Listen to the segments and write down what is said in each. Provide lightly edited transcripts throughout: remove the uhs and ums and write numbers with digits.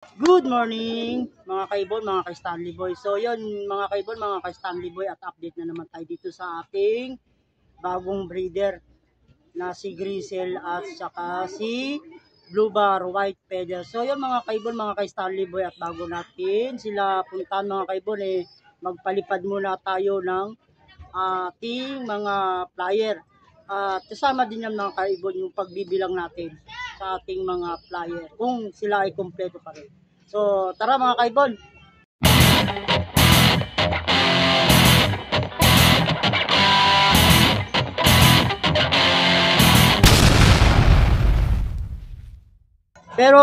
Good morning mga kaibon, mga ka-Stanley Boy. So yun mga kaibon, mga ka-Stanley Boy, at update na naman tayo dito sa ating bagong breeder na si Grisel at saka si Blue Bar White Feather. So yun mga kaibon, mga ka-Stanley Boy, at bago natin sila puntahan mga kaibon, magpalipad muna tayo ng ating mga flyer. At kasama din yan mga kaibon yung pagbibilang natin sa ating mga flyer kung sila ay kompleto pa rin. So tara mga kaibon. Pero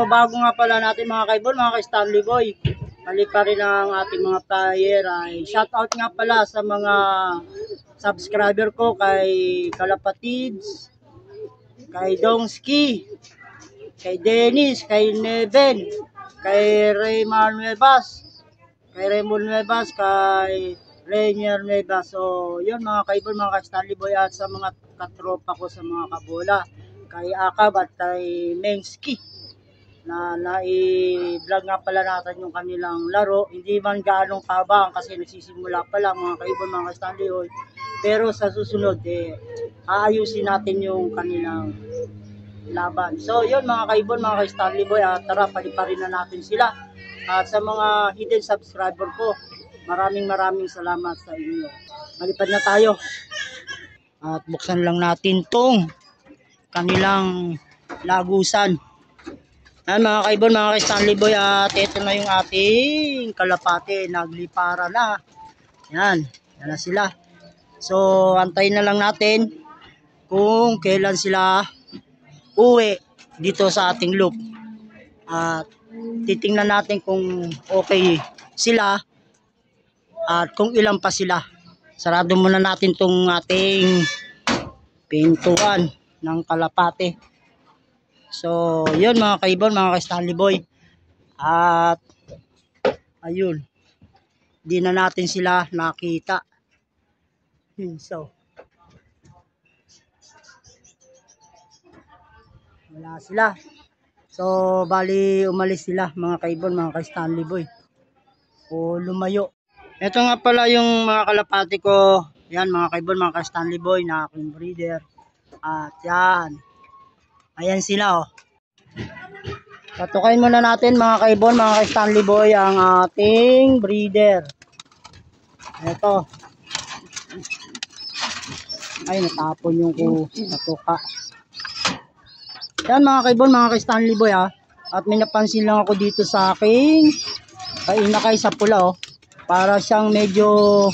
bago nga pala natin mga kaibon, mga ka-Stanley Boy, mali pa rin ang ating mga flyer. Ay shoutout nga pala sa mga subscriber ko kay Kalapatids, kay Dongski, kay Dennis, kay Neven, kay Raymond Nuevas, kay Rainier Nuevas. So yun mga kaibon, mga ka-Stanley Boy, at sa mga katropa ko sa mga kabola, kay Akab at kay Mengski, na nai-vlog nga pala natin yung kanilang laro. Hindi man gaanong kabang kasi nagsisimula pa lang mga kaibon, mga ka-Stanley Boy. Pero sa susunod, aayusin natin yung kanilang laban. So yun mga kaibon, mga ka-Stanley Boy, tara paliparin na natin sila. At sa mga hidden subscriber ko, maraming salamat sa inyo. Malipad na tayo. At buksan lang natin tong kanilang lagusan. Ayan mga kaibon, mga ka-Stanley Boy, at ito na yung ating kalapate. Naglipara na. Yan na sila. So antayin na lang natin kung kailan sila uwi dito sa ating loop. At titingnan natin kung okay sila at kung ilan pa sila. Sarado muna natin tong ating pintuan ng kalapate. So yun mga kaibon, mga ka-Stanley Boy, at ayun, di na natin sila nakita. So wala sila. So bali umalis sila mga kaibon, mga ka-Stanley Boy, o lumayo. Ito nga pala yung mga kalapati ko. Yan mga kaibon, mga ka-Stanley Boy, na aking breeder. At yan, ayan sila oh. Patukayin muna natin mga kaibon, mga ka-Stanley Boy, ang ating breeder. Ito. Ay, natapon yung natuka. Yan mga kaibon, mga ka-Stanley Boy, at may napansin lang ako dito sa aking inakay sa pula oh. Para siyang medyo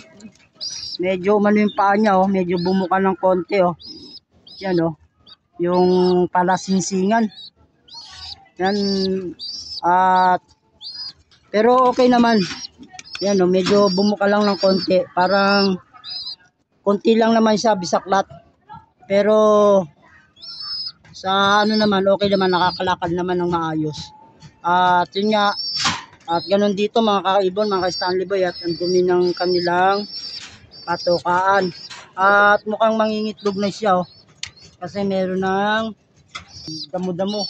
umano yung paa niya oh, medyo bumuka ng konti oh. Yan oh, yung palasinsingan. Yan, at pero okay naman. Yan oh, medyo bumuka lang ng konti. Parang konti lang naman siya, bisaklat. Pero sa ano naman, okay naman, nakakalakad naman ng maayos. At yun nga, at ganun dito mga kaibon, mga ka-Stanley Boy, at ang dumi ng kanilang patukaan. At mukhang mangingitlog na siya oh, kasi meron ng damo-damo.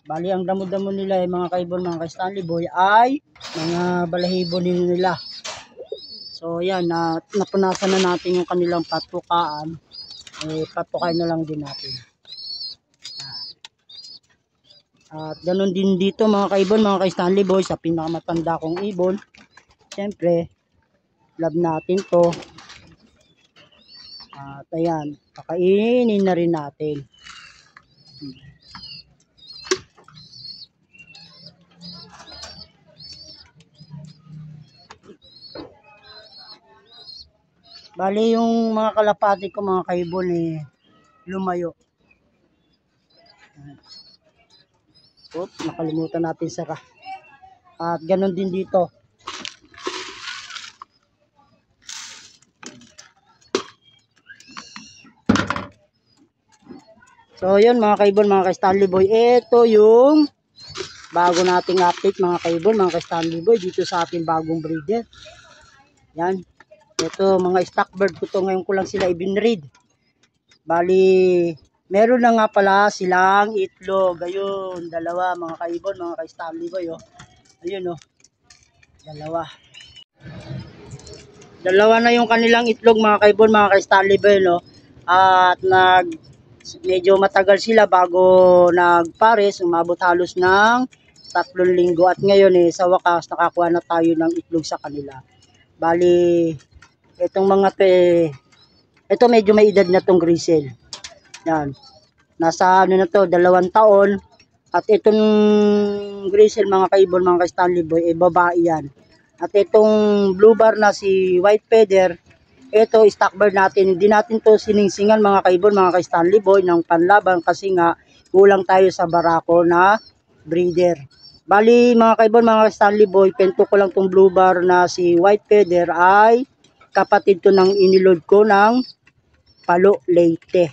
Bali ang damo-damo nila mga kaibon, mga ka-Stanley Boy, ay mga balahibo nila. So yan, napunasan na natin yung kanilang patukaan. Patukain na lang din natin. At ganun din dito mga kaibon, mga ka-Stanley Boy, sa pinakamatanda kong ibon. Siyempre, love natin to. At ayan, kakainin na rin natin. Bali yung mga kalapati ko mga kaibon lumayo. Oops, nakalimutan natin sara. At ganun din dito. So yun mga kaibon, mga ka-Stanley Boy, ito yung bago nating update mga kaibon, mga ka-Stanley Boy, dito sa ating bagong breeder. Yan, ito mga stock bird ko to, ngayon ko lang sila ibinread. Bali meron na nga pala silang itlog. Ayun, dalawa mga kaibon, mga ka-Stanley Boy. Oh. Ayun oh, dalawa. Dalawa na yung kanilang itlog mga kaibon, mga ka-Stanley Boy. No? At medyo matagal sila bago nagpares. Umabot halos ng 3 linggo. At ngayon sa wakas nakakuha na tayo ng itlog sa kanila. Bali, itong mga ito medyo may edad na tong grizzle. Yan. Nasa na to, 2 taon. At itong grizzle mga kaibon, mga ka-Stanley Boy, babae yan. At itong blue bar na si white feather, ito stock bird natin. Hindi natin to siningsingan mga kaibon, mga ka-Stanley Boy ng panlaban kasi nga kulang tayo sa barako na breeder. Bali mga kaibon, mga ka-Stanley Boy, pento ko lang tong blue bar na si white feather ay kapatid to ng inilod ko ng Palo Leyte.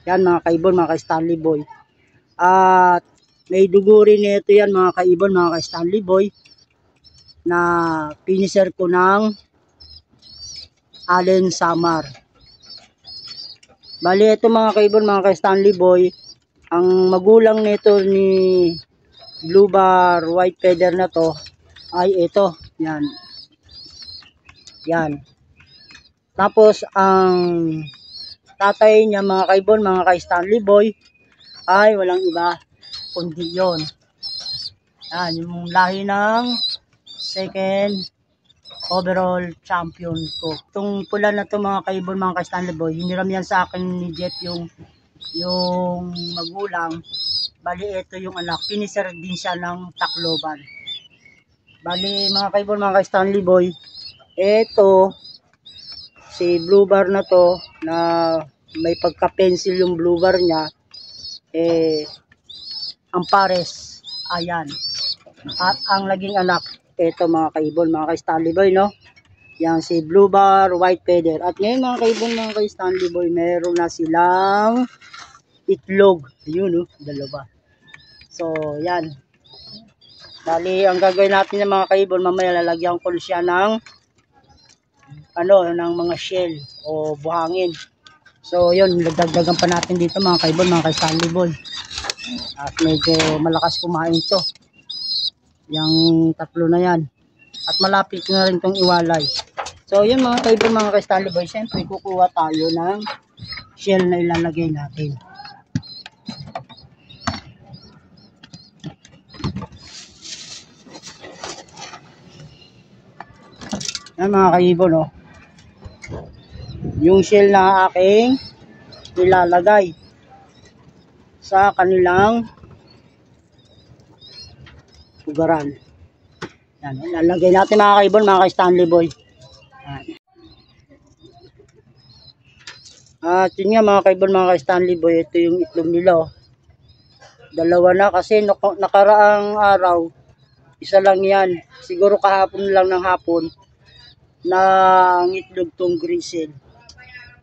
Yan mga kaibon, mga ka-Stanley Boy. At may dugo rin ito yan mga kaibon, mga ka-Stanley Boy, na finisher ko ng Allen Samar. Bali ito mga kaibon, mga ka-Stanley Boy, ang magulang nito ni blue bar white feather na to ay ito. Yan. Yan. Tapos ang tatay niya mga kaibon, mga ka-Stanley Boy, ay walang iba kundi yun. Yan, yung lahi ng second overall champion ko. Itong pula na to mga kaibon, mga ka-Stanley Boy, hiniram yan sa akin ni Jeff yung magulang. Bali ito yung anak, finisher din siya ng Tacloban. Bali mga kaibon, mga ka-Stanley Boy, ito si blue bar na to na may pagka-pencil yung blue bar niya, ang pares ayan. At ang naging anak ito mga kaibon, mga ka-Stanley Boy, no? Yang si blue bar white feather. At ngayon mga kaibon, mga ka-Stanley Boy, meron na silang itlog. Ayun, no? Dalawa. So yan. Bali ang gagawin natin ng mga kaibon, mamaya lalagyan ko siya ng ng mga shell o buhangin. So yun, dagdagan pa natin dito mga kaibon, mga ka-Stanley Boy. At medyo malakas kumain to. Yang tatlo na yan. At malapit na rin tong iwalay. So yun mga kaibon, mga ka-Stanley Boy, siyempre kukuha tayo ng shell na ilalagay natin. Yan mga kaibon, oh. Yung shell na aking ilalagay sa kanilang pugaran. Yan, ilalagay natin mga kaibon, mga ka-Stanley Boy. Yan. At yun nga mga kaibon, mga ka-Stanley Boy, ito yung itlog nila, oh. Dalawa na kasi nakaraang araw, isa lang yan. Siguro kahapon lang ng hapon na ang itlog tong grizzle.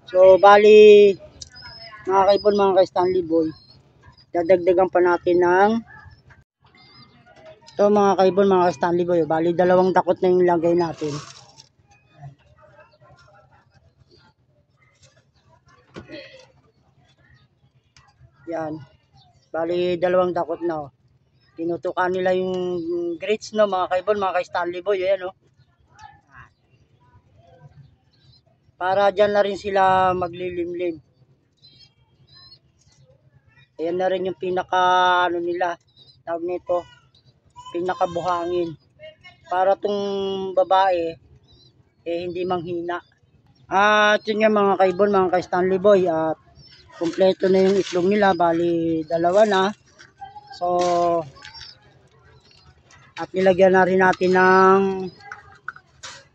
So bali mga kaibon, mga ka-Stanley Boy, dadagdagan pa natin ng ito mga kaibon, mga ka-Stanley Boy, bali 2 dakot na yung lagay natin. Yan, bali 2 dakot na, oh. Tinutukan nila yung grits, no mga kaibon, mga ka-Stanley Boy. Ayan, oh. Para dyan na rin sila maglilimlim. Ayan na rin yung pinaka nila, tawag nito, pinaka buhangin. Para tong babae hindi manghina. At yun nga mga kaibon, mga ka-Stanley Boy, at kumpleto na yung itlog nila, bali 2 na. So at nilagyan na rin natin ng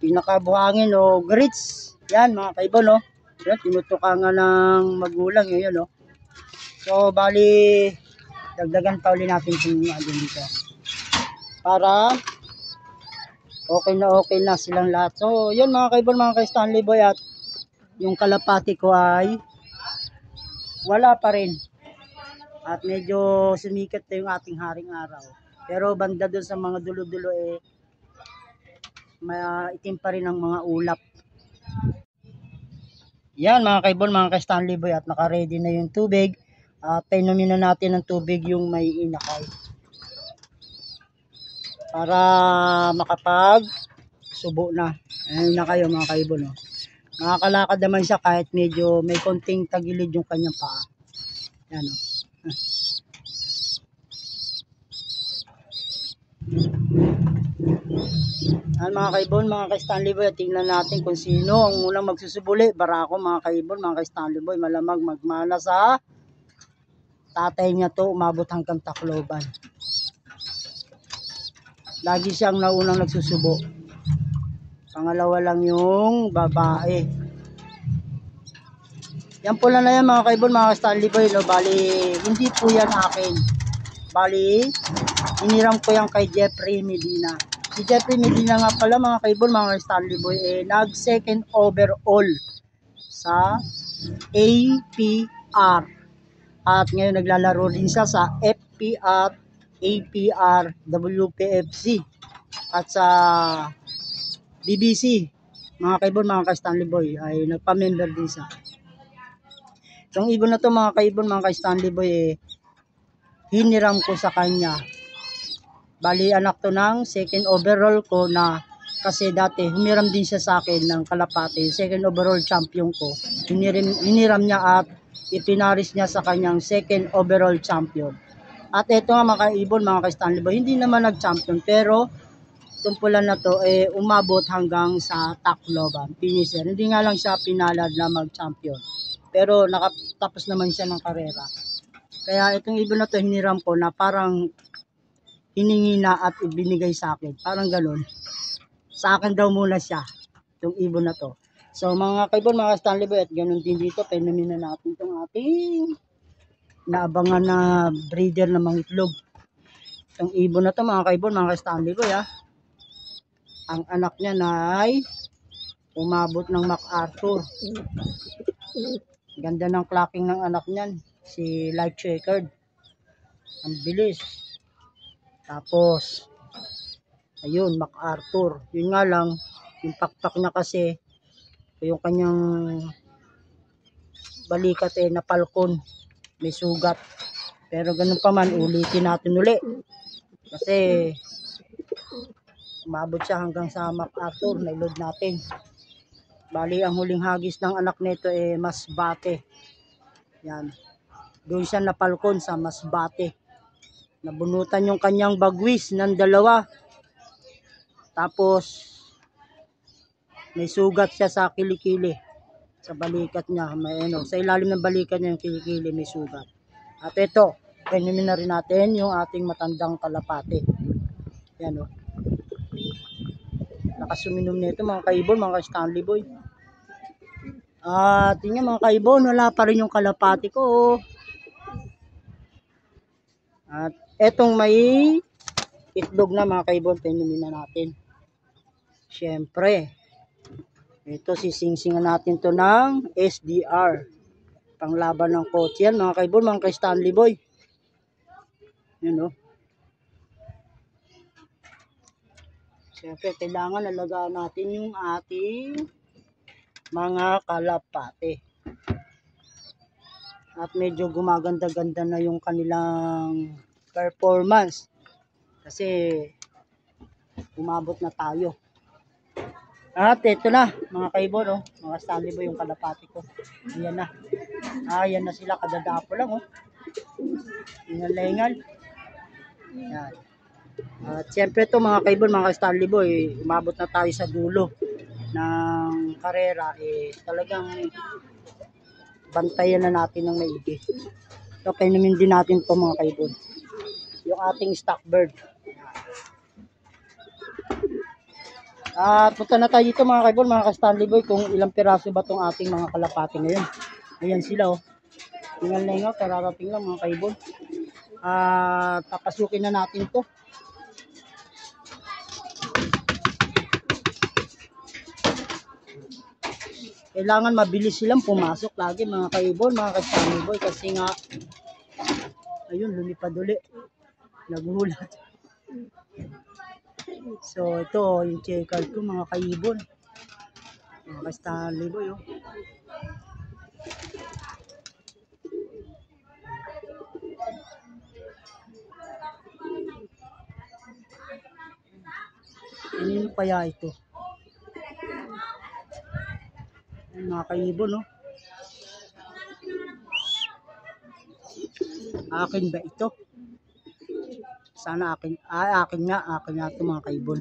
pinaka buhangin o grits. Yan mga kaibon, no? Yan, tinutukan nga ng magulang yun, no? So bali dagdagan pa ulit natin yung dito para okay na silang lahat. So yun mga kaibon, mga ka-Stanley Boy, at yung kalapati ko ay wala pa rin. At medyo sumikat na yung ating haring araw. Pero banda dun sa mga dulo-dulo maitim pa rin ang mga ulap. Yan mga kaibon, mga ka-Stanley Boy, at naka-ready na yung tubig At painumin na natin ng tubig yung may inakay. Para makapag subo na. Ayun na kayo mga kaibon. No? Nakakalakad naman siya kahit medyo may konting tagilid yung kanyang paa. Yan o. Mga kaibon, mga ka-Stanley Boy, tingnan natin kung sino ang unang magsusubuli. Barako mga kaibon, mga ka-Stanley Boy, malamang magmana sa tatay niya to, umabot hanggang Tacloban. Lagi siyang naunang nagsusubo. Pangalawa lang yung babae. Yan pula na yan mga kaibon, mga ka-Stanley Boy, no? Bali, hindi po yan akin. Bali, iniram ko yan kay Jeffrey Medina. Si Jeffrey Medina nga pala mga kaibon, mga Stanley Boy, nag second overall sa APR. At ngayon naglalaro din siya sa FPR, APR, WPFC at sa BBC. Mga kaibon, mga ka-Stanley Boy, ay nagpa-member din siya. Itong ibon na to mga kaibon, mga ka-Stanley Boy, hiniram ko sa kanya. Bali anak to ng second overall ko na kasi dati humiram din siya sa akin ng kalapate. Second overall champion ko. Hiniram niya at ipinaris niya sa kanyang second overall champion. At ito nga mga kaibon, mga ka-Stanley Boy, hindi naman nag-champion pero itong pula na to umabot hanggang sa Tacloban, finisher. Hindi nga lang siya pinalad na mag-champion. Pero nakatapos naman siya ng karera. Kaya itong ibon na to hiniram ko na parang hiningi na at ibinigay sa akin. Parang ganun. Sa akin daw muna siya. Itong ibon na to. So mga kaibon, mga Stanley Boy, at ganun din dito. Painumin na natin itong ating naabangan na breeder na mangitlog. Itong ibon na to mga kaibon, mga Stanley Boy. Ang anak niya na ay umabot ng MacArthur. Ganda ng clacking ng anak niyan. Si Light Checkered. Ang bilis. Tapos, ayun, MacArthur. Yun nga lang, yung pakpak na kasi, yung kanyang balikat na palkon. May sugat. Pero ganun pa man, ulitin natin uli. Kasi, umabot siya hanggang sa MacArthur, nailod natin. Bali, ang huling hagis ng anak nito Masbate. Yan. Doon siya napalkon sa Masbate. Nabunutan yung kanyang bagwis ng dalawa. Tapos, may sugat siya sa kilikili. Sa balikat niya. May, sa ilalim ng balikat niya yung kilikili may sugat. At ito, painumin na rin natin yung ating matandang kalapate. Yan o. Nakasuminom nito mga kaibon, mga Stanley Boy. At yun mga kaibon, wala pa rin yung kalapati ko. At etong may itlog na mga kaibon, painumin na natin. Siyempre, ito sisingsingan natin to ng SDR. Panglaban ng coach yan mga kaibon, mga Stanley Boy. Yan o. Siyempre, kailangan alagaan natin yung ating mga kalapate. At medyo gumaganda-ganda na yung kanilang performance. Kasi umabot na tayo. At ito na mga kaibon, mga Stanley Boy yung kalapate ko. Ayan na. Ayan na sila, kadadapo lang. Ingalengal. Yan. At siyempre ito mga kaibon, mga Stanley Boy, umabot na tayo sa dulo ng karera. Talagang bantayan na natin ng maigi. So, painumin din natin ito mga kaibon. Yung ating stock bird. At punta na tayo dito mga kaibon, mga ka-Stanley Boy, kung ilang piraso ba itong ating mga kalapati ngayon. Ayan sila Tingal-lengaw, kararating lang mga kaibon. At papasukin na natin to. Kailangan mabilis silang pumasok lagi mga kaibon, mga ka-Stanley Boy, kasi nga ayun, lumipad uli. Nagulat. So ito yung checkered ko mga kaibon. Mga ka-Stanley Boy Kanino kaya ito? Mga kaibon, no? Akin ba ito? Sana akin. Akin nga ito mga kaibon.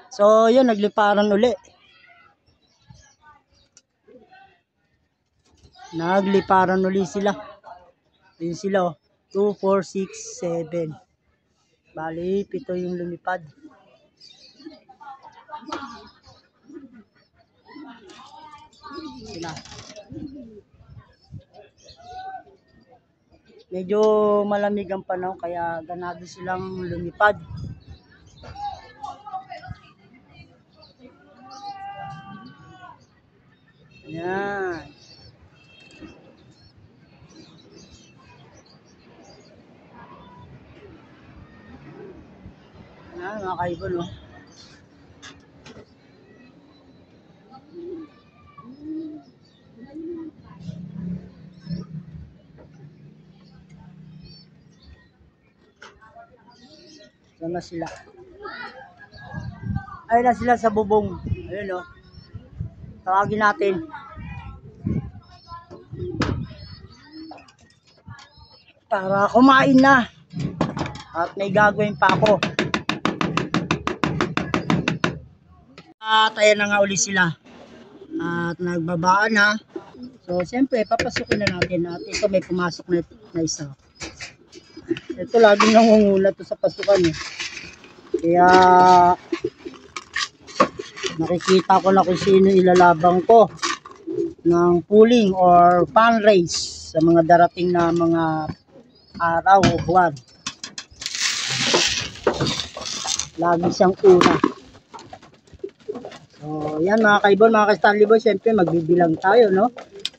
So, yun, nagliparan uli. Nagliparan uli sila. Yun sila, oh. 2, 4, 6, 7. Bali, 7 yung lumipad. Sila. Medyo malamig ang panahon kaya ganado silang lumipad. Yan. Yan mga kaibon, no? Saan na sila? Ayun na sila sa bubong. Ayun, no? Tawagin natin. Para kumain na. At may gagawin pa ako. At ayan na nga uli sila. At nagbabaan na. So, siyempre, papasukin na natin. At ito may pumasok na isa. Ito laging nangunguna to sa pasukan. Eh. Kaya, nakikita ko na kung sino ilalabang ko ng pooling or fan race sa mga darating na mga araw o buwan. Lagi siyang una. So, yan mga kaibon, mga ka-Stanley Boy, siyempre magbibilang tayo, no,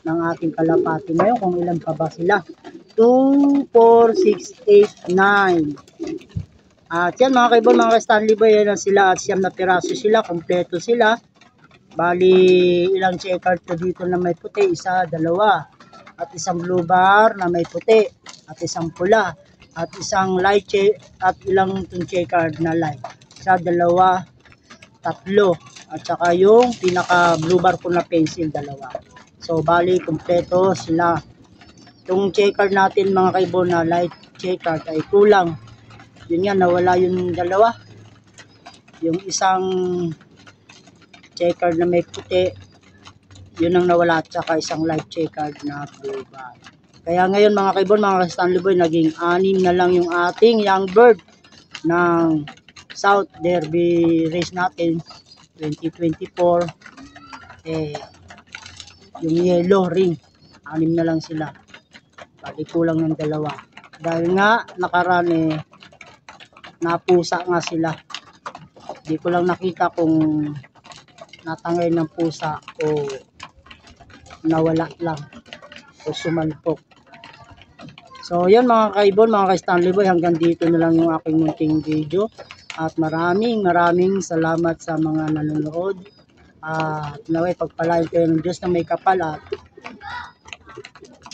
ng ating kalapati ngayon kung ilan pa ba sila. 2, 4, 6, 8, 9. At yan mga kaibon, mga ka-Stanley Boy, yan sila at siyam na piraso sila, kompleto sila. Bali, ilang check card to dito na may puti, isa, dalawa. At isang blue bar na may puti, at isang pula, at isang light check, at ilang check card na light. Isa, dalawa, tatlo. At saka yung pinaka blue bar ko na pencil, dalawa. So, bali, kompleto sila. Itong check card natin mga kaibon na light check card ay kulang. Yun nga, nawala yung dalawa. Yung isang check card na may puti, yun ang nawala. At saka isang light check card na blue bar. Kaya ngayon mga kaibon, mga Stanley Boy, naging 6 na lang yung ating young bird ng South Derby race natin 2024. Yung yellow ring, 6 na lang sila. Bali kulang ng dalawa. Dahil nga nakaraan napusa nga sila. Hindi ko lang nakita kung natangay ng pusa o nawala lang o sumalpok. So yun mga kaibon, mga ka-Stanley Boy, hanggang dito na lang yung aking munting video. At maraming salamat sa mga nanonood. At naway pagpalain kayo ng Diyos na may kapal. At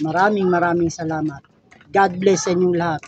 maraming salamat. God bless sa inyong lahat.